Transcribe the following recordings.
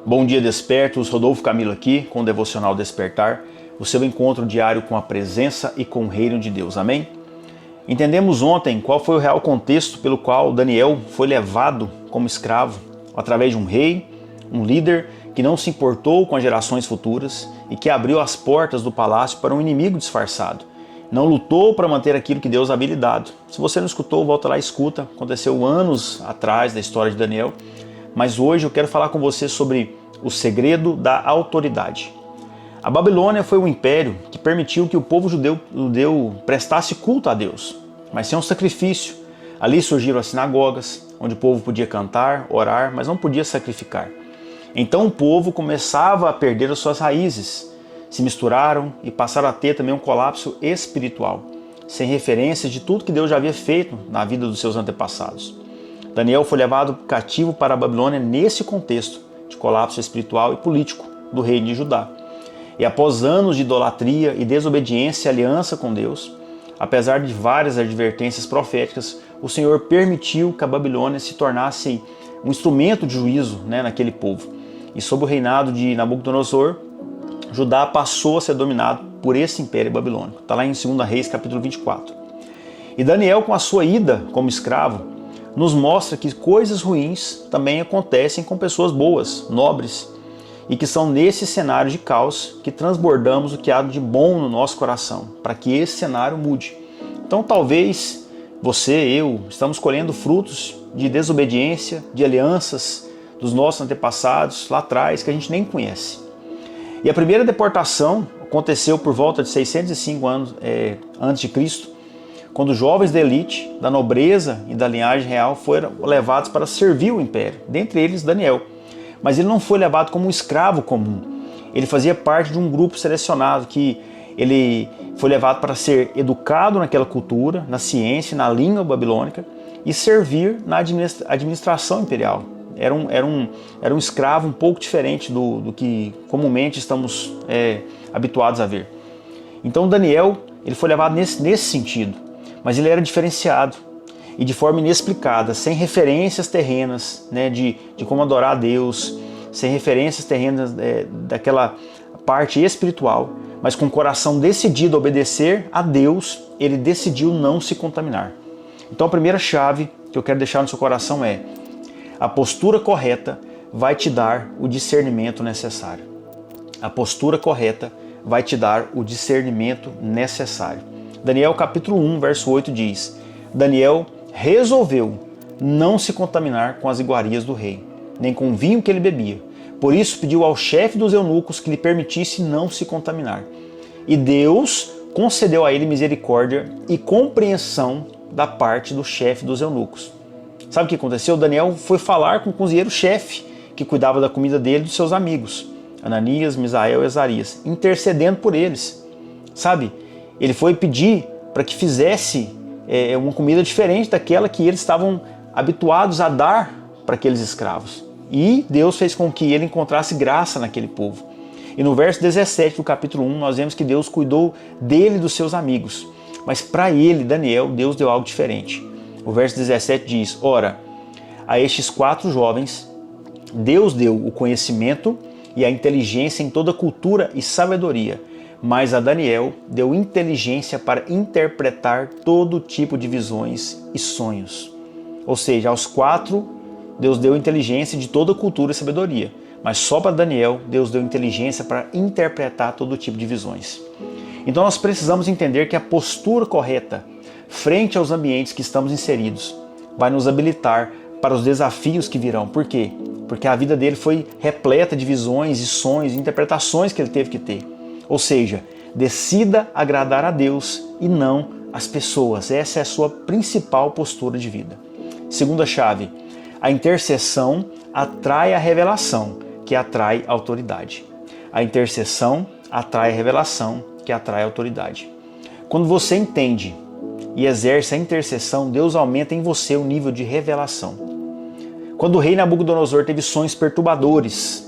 Bom dia, despertos. Rodolfo Camilo aqui com o Devocional Despertar, o seu encontro diário com a presença e com o reino de Deus. Amém? Entendemos ontem qual foi o real contexto pelo qual Daniel foi levado como escravo, através de um rei, um líder que não se importou com as gerações futuras e que abriu as portas do palácio para um inimigo disfarçado. Não lutou para manter aquilo que Deus havia lhe dado. Se você não escutou, volta lá e escuta. Aconteceu anos atrás da história de Daniel. Mas hoje eu quero falar com você sobre o segredo da autoridade. A Babilônia foi um império que permitiu que o povo judeu prestasse culto a Deus, mas sem um sacrifício. Ali surgiram as sinagogas, onde o povo podia cantar, orar, mas não podia sacrificar. Então o povo começava a perder as suas raízes, se misturaram e passaram a ter também um colapso espiritual, sem referências de tudo que Deus já havia feito na vida dos seus antepassados. Daniel foi levado cativo para a Babilônia nesse contexto de colapso espiritual e político do reino de Judá. E após anos de idolatria e desobediência à aliança com Deus, apesar de várias advertências proféticas, o Senhor permitiu que a Babilônia se tornasse um instrumento de juízo naquele povo. E sob o reinado de Nabucodonosor, Judá passou a ser dominado por esse império babilônico. Está lá em 2 Reis, capítulo 24. E Daniel, com a sua ida como escravo, nos mostra que coisas ruins também acontecem com pessoas boas, nobres, e que são nesse cenário de caos que transbordamos o que há de bom no nosso coração, para que esse cenário mude. Então talvez você, eu, estamos colhendo frutos de desobediência, de alianças dos nossos antepassados lá atrás, que a gente nem conhece. E a primeira deportação aconteceu por volta de 605 anos antes de Cristo, quando jovens da elite, da nobreza e da linhagem real foram levados para servir o império, dentre eles Daniel. Mas ele não foi levado como um escravo comum. Ele fazia parte de um grupo selecionado que ele foi levado para ser educado naquela cultura, na ciência, na língua babilônica e servir na administração imperial. Era um escravo um pouco diferente do que comumente estamos habituados a ver. Então Daniel ele foi levado nesse sentido. Mas ele era diferenciado e de forma inexplicada, sem referências terrenas, de como adorar a Deus, sem referências terrenas daquela parte espiritual, mas com o coração decidido a obedecer a Deus, ele decidiu não se contaminar. Então a primeira chave que eu quero deixar no seu coração é: a postura correta vai te dar o discernimento necessário. A postura correta vai te dar o discernimento necessário. Daniel capítulo 1, verso 8 diz: Daniel resolveu não se contaminar com as iguarias do rei, nem com o vinho que ele bebia. Por isso pediu ao chefe dos eunucos que lhe permitisse não se contaminar. E Deus concedeu a ele misericórdia e compreensão da parte do chefe dos eunucos. Sabe o que aconteceu? Daniel foi falar com o cozinheiro-chefe que cuidava da comida dele e dos seus amigos, Ananias, Misael e Azarias, intercedendo por eles. Sabe? Ele foi pedir para que fizesse uma comida diferente daquela que eles estavam habituados a dar para aqueles escravos. E Deus fez com que ele encontrasse graça naquele povo. E no verso 17 do capítulo 1, nós vemos que Deus cuidou dele e dos seus amigos. Mas para ele, Daniel, Deus deu algo diferente. O verso 17 diz: Ora, a estes 4 jovens, Deus deu o conhecimento e a inteligência em toda cultura e sabedoria, mas a Daniel deu inteligência para interpretar todo tipo de visões e sonhos. Ou seja, aos 4, Deus deu inteligência de toda cultura e sabedoria, mas só para Daniel, Deus deu inteligência para interpretar todo tipo de visões. Então nós precisamos entender que a postura correta, frente aos ambientes que estamos inseridos, vai nos habilitar para os desafios que virão. Por quê? Porque a vida dele foi repleta de visões e sonhos e interpretações que ele teve que ter. Ou seja, decida agradar a Deus e não as pessoas. Essa é a sua principal postura de vida. Segunda chave, a intercessão atrai a revelação, que atrai a autoridade. A intercessão atrai a revelação, que atrai a autoridade. Quando você entende e exerce a intercessão, Deus aumenta em você o nível de revelação. Quando o rei Nabucodonosor teve sonhos perturbadores,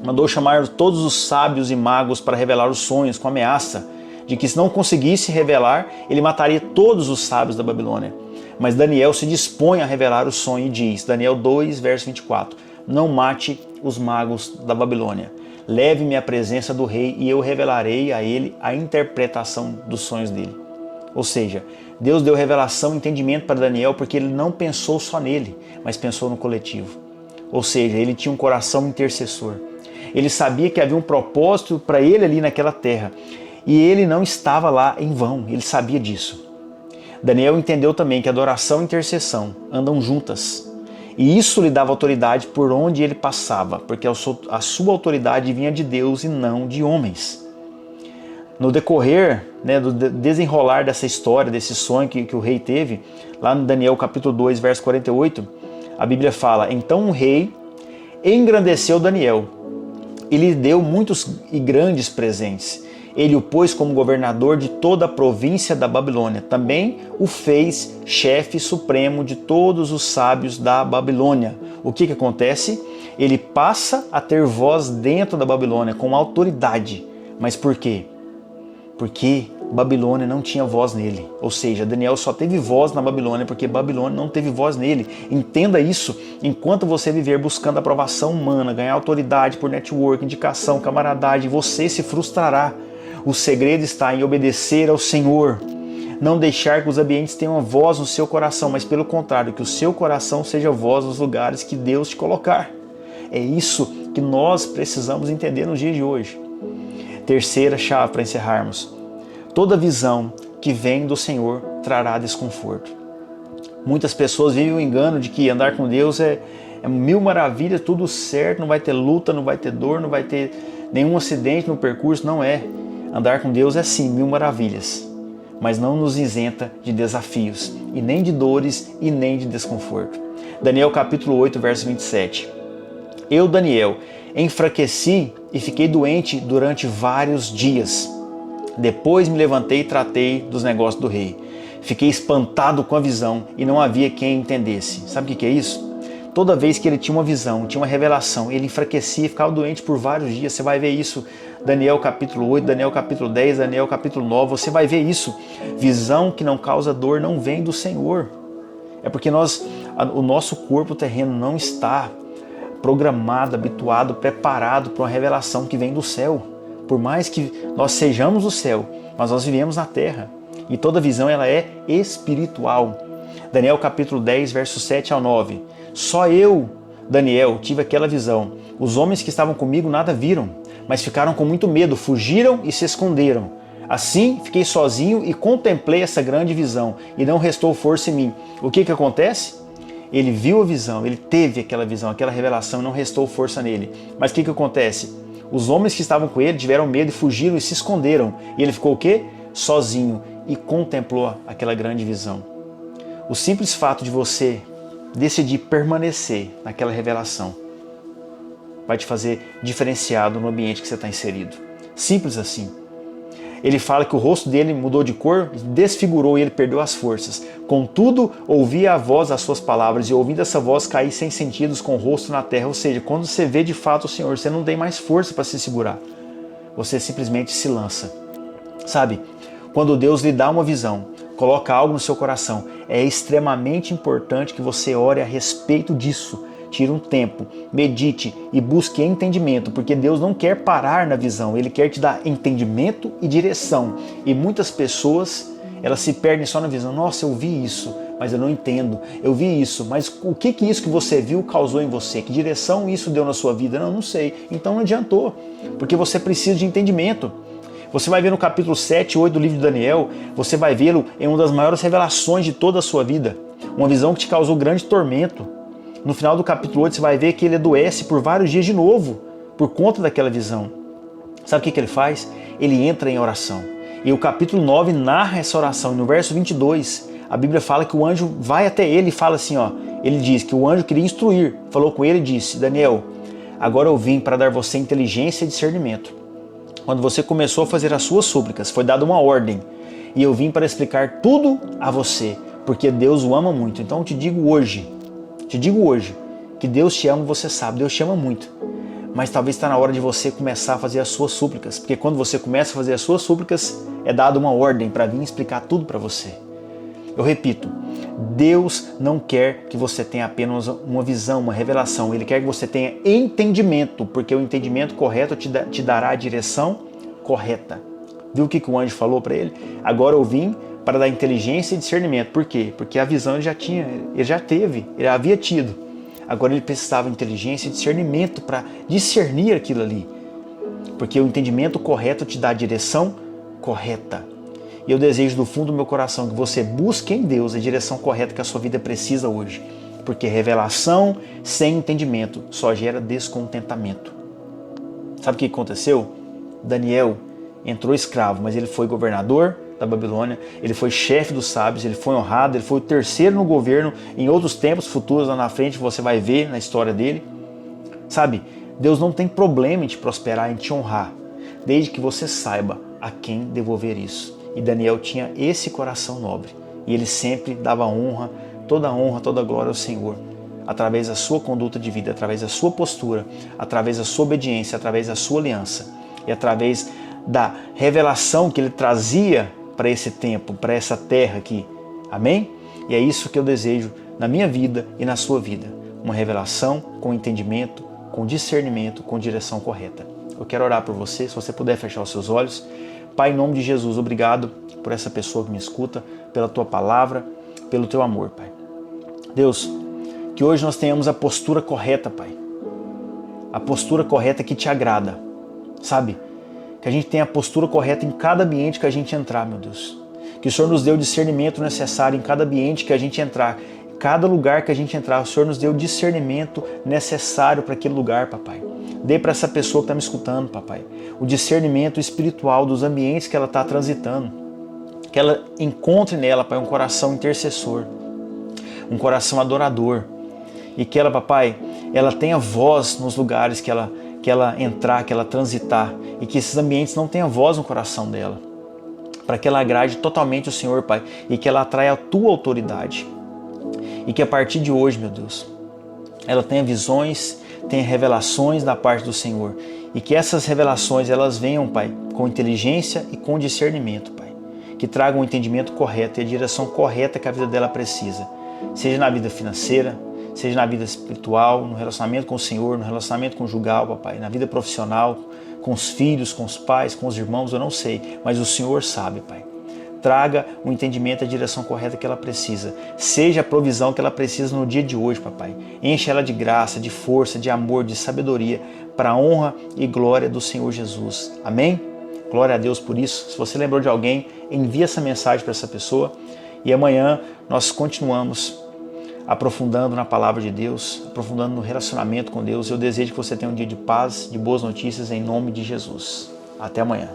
mandou chamar todos os sábios e magos para revelar os sonhos, com ameaça de que se não conseguisse revelar, ele mataria todos os sábios da Babilônia. Mas Daniel se dispõe a revelar o sonho e diz, Daniel 2, verso 24, não mate os magos da Babilônia. Leve-me à presença do rei e eu revelarei a ele a interpretação dos sonhos dele. Ou seja, Deus deu revelação e entendimento para Daniel porque ele não pensou só nele, mas pensou no coletivo. Ou seja, ele tinha um coração intercessor. Ele sabia que havia um propósito para ele ali naquela terra. E ele não estava lá em vão, ele sabia disso. Daniel entendeu também que adoração e intercessão andam juntas. E isso lhe dava autoridade por onde ele passava, porque a sua autoridade vinha de Deus e não de homens. No decorrer, do desenrolar dessa história, desse sonho que o rei teve, lá no Daniel capítulo 2, verso 48, a Bíblia fala: então o rei engrandeceu Daniel e lhe deu muitos e grandes presentes. Ele o pôs como governador de toda a província da Babilônia. Também o fez chefe supremo de todos os sábios da Babilônia. O que acontece? Ele passa a ter voz dentro da Babilônia com autoridade. Mas por quê? Porque Babilônia não tinha voz nele. Ou seja, Daniel só teve voz na Babilônia porque Babilônia não teve voz nele. Entenda isso. Enquanto você viver buscando aprovação humana, ganhar autoridade por network, indicação, camaradagem, você se frustrará. O segredo está em obedecer ao Senhor. Não deixar que os ambientes tenham voz no seu coração, mas pelo contrário, que o seu coração seja voz nos lugares que Deus te colocar. É isso que nós precisamos entender nos dias de hoje. Terceira chave para encerrarmos. Toda visão que vem do Senhor trará desconforto. Muitas pessoas vivem o engano de que andar com Deus é mil maravilhas, tudo certo, não vai ter luta, não vai ter dor, não vai ter nenhum acidente no percurso. Não é. Andar com Deus é sim mil maravilhas, mas não nos isenta de desafios, e nem de dores, e nem de desconforto. Daniel capítulo 8, verso 27. Eu, Daniel, enfraqueci e fiquei doente durante vários dias. Depois me levantei e tratei dos negócios do rei. Fiquei espantado com a visão e não havia quem entendesse. Sabe o que é isso? Toda vez que ele tinha uma visão, tinha uma revelação, ele enfraquecia e ficava doente por vários dias. Você vai ver isso, Daniel capítulo 8, Daniel capítulo 10, Daniel capítulo 9, você vai ver isso. Visão que não causa dor não vem do Senhor. É porque o nosso corpo terreno não está programado, habituado, preparado para uma revelação que vem do céu. Por mais que nós sejamos o céu, mas nós vivemos na terra. E toda visão ela é espiritual. Daniel capítulo 10, versos 7 ao 9. Só eu, Daniel, tive aquela visão. Os homens que estavam comigo nada viram, mas ficaram com muito medo, fugiram e se esconderam. Assim, fiquei sozinho e contemplei essa grande visão, e não restou força em mim. O que acontece? Ele viu a visão, ele teve aquela visão, aquela revelação, e não restou força nele. Mas o que acontece? Os homens que estavam com ele tiveram medo e fugiram e se esconderam. E ele ficou o quê? Sozinho, e contemplou aquela grande visão. O simples fato de você decidir permanecer naquela revelação vai te fazer diferenciado no ambiente que você está inserido. Simples assim. Ele fala que o rosto dele mudou de cor, desfigurou e ele perdeu as forças. Contudo, ouvia a voz das suas palavras e ouvindo essa voz cair sem sentidos com o rosto na terra. Ou seja, quando você vê de fato o Senhor, você não tem mais força para se segurar. Você simplesmente se lança. Sabe, quando Deus lhe dá uma visão, coloca algo no seu coração, é extremamente importante que você ore a respeito disso. Tire um tempo, medite e busque entendimento, porque Deus não quer parar na visão, Ele quer te dar entendimento e direção. E muitas pessoas, elas se perdem só na visão. Nossa, eu vi isso, mas eu não entendo. Eu vi isso, mas o que isso que você viu causou em você? Que direção isso deu na sua vida? Não sei. Então não adiantou, porque você precisa de entendimento. Você vai ver no capítulo 7 e 8 do livro de Daniel, você vai vê-lo em uma das maiores revelações de toda a sua vida. Uma visão que te causou grande tormento. No final do capítulo 8 você vai ver que ele adoece por vários dias de novo, por conta daquela visão. Sabe o que ele faz? Ele entra em oração. E o capítulo 9 narra essa oração. E no verso 22, a Bíblia fala que o anjo vai até ele e fala assim, ele diz que o anjo queria instruir. Falou com ele e disse, Daniel, agora eu vim para dar você inteligência e discernimento. Quando você começou a fazer as suas súplicas, foi dada uma ordem. E eu vim para explicar tudo a você, porque Deus o ama muito. Então eu te digo hoje, que Deus te ama, você sabe, Deus te ama muito. Mas talvez está na hora de você começar a fazer as suas súplicas, porque quando você começa a fazer as suas súplicas, é dada uma ordem para vir explicar tudo para você. Eu repito, Deus não quer que você tenha apenas uma visão, uma revelação. Ele quer que você tenha entendimento, porque o entendimento correto te dará a direção correta. Viu o que o anjo falou para ele? Agora eu vim para dar inteligência e discernimento. Por quê? Porque a visão ele já teve, ele havia tido. Agora ele precisava de inteligência e discernimento para discernir aquilo ali. Porque o entendimento correto te dá a direção correta. E eu desejo do fundo do meu coração que você busque em Deus a direção correta que a sua vida precisa hoje. Porque revelação sem entendimento só gera descontentamento. Sabe o que aconteceu? Daniel entrou escravo, mas ele foi governador da Babilônia, ele foi chefe dos sábios, ele foi honrado, ele foi o terceiro no governo. Em outros tempos futuros lá na frente você vai ver na história dele. Sabe, Deus não tem problema em te prosperar, em te honrar, desde que você saiba a quem devolver isso. E Daniel tinha esse coração nobre. E ele sempre dava honra, toda glória ao Senhor. Através da sua conduta de vida, através da sua postura, através da sua obediência, através da sua aliança. E através da revelação que ele trazia para esse tempo, para essa terra aqui. Amém? E é isso que eu desejo na minha vida e na sua vida. Uma revelação com entendimento, com discernimento, com direção correta. Eu quero orar por você, se você puder fechar os seus olhos. Pai, em nome de Jesus, obrigado por essa pessoa que me escuta, pela tua palavra, pelo teu amor, Pai. Deus, que hoje nós tenhamos a postura correta, Pai. A postura correta que te agrada, sabe? Que a gente tenha a postura correta em cada ambiente que a gente entrar, meu Deus. Que o Senhor nos dê o discernimento necessário em cada ambiente que a gente entrar. Cada lugar que a gente entrar, o Senhor nos dê o discernimento necessário para aquele lugar, papai. Dê para essa pessoa que está me escutando, papai, o discernimento espiritual dos ambientes que ela está transitando. Que ela encontre nela, pai, um coração intercessor, um coração adorador. E que ela, papai, ela tenha voz nos lugares que ela entrar, que ela transitar. E que esses ambientes não tenham voz no coração dela. Para que ela agrade totalmente o Senhor, Pai. E que ela atraia a tua autoridade. E que a partir de hoje, meu Deus, ela tenha visões, tenha revelações da parte do Senhor. E que essas revelações, elas venham, Pai, com inteligência e com discernimento, Pai. Que tragam o entendimento correto e a direção correta que a vida dela precisa. Seja na vida financeira, seja na vida espiritual, no relacionamento com o Senhor, no relacionamento conjugal, papai, na vida profissional, com os filhos, com os pais, com os irmãos, eu não sei, mas o Senhor sabe, Pai. Traga o entendimento e a direção correta que ela precisa. Seja a provisão que ela precisa no dia de hoje, papai. Enche ela de graça, de força, de amor, de sabedoria, para a honra e glória do Senhor Jesus. Amém? Glória a Deus por isso. Se você lembrou de alguém, envie essa mensagem para essa pessoa. E amanhã nós continuamos aprofundando na palavra de Deus, aprofundando no relacionamento com Deus. Eu desejo que você tenha um dia de paz, de boas notícias, em nome de Jesus. Até amanhã.